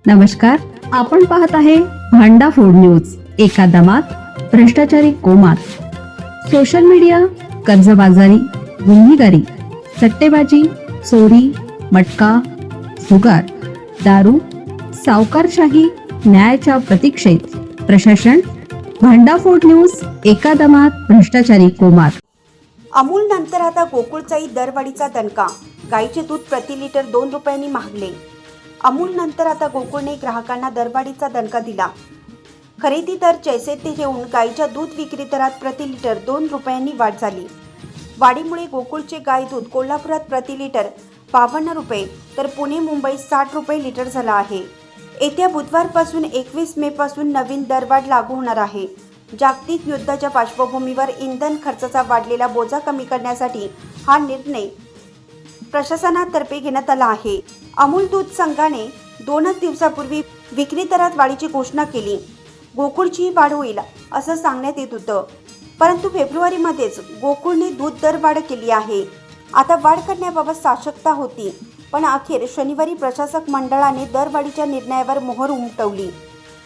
नमस्कार, आपण पाहत आहे भांडा फूड न्यूज. एका दमात भ्रष्टाचारी कोमात. सोशल मीडिया, कर्जबाजारी, गुन्हेगारी, सट्टेबाजी, चोरी, मटका, जुगार, दारू, सावकारशाही, न्यायाच्या प्रतीक्षेत प्रशासन. भांडा फूड न्यूज. एका दमात भ्रष्टाचारी कोमात. अमूल नंतर आता गोकुळचाही दरवाढीचा दणका. गाईचे दूध प्रति लिटर 2 रुपयांनी महागले. अमूल नंतर आता गोकुळने ग्राहकांना दरवाढीचा दणका दिला. खरेदी दर जैसे ते ठेवून गाईच्या दूध विक्री दरात प्रति लिटर 2 रुपयांनी वाढ झाली. वाढीमुळे गोकुळचे गाय दूध कोल्हापुरात प्रति लिटर 52 रुपये तर पुणे मुंबईत 60 रुपये लिटर झाला आहे. येत्या बुधवारपासून 21 मे पासून नवीन दरवाढ लागू होणार आहे. जागतिक युद्धाच्या पार्श्वभूमीवर इंधन खर्चाचा वाढलेला बोजा कमी करण्यासाठी हा निर्णय प्रशासनातर्फे घेण्यात आला आहे. अमूल दूध संघाने 2 दिवसापूर्वी विक्री दरात वाढीची घोषणा केली. गोकुळची वाढ होईल असं सांगण्यात येत होतं, परंतु फेब्रुवारीमध्येच गोकुळने दूध दर वाढ केली आहे. आता वाढ करण्याबाबत साशंकता होती, पण अखेर शनिवारी प्रशासक मंडळाने दरवाढीच्या निर्णयावर मोहर उमटवली.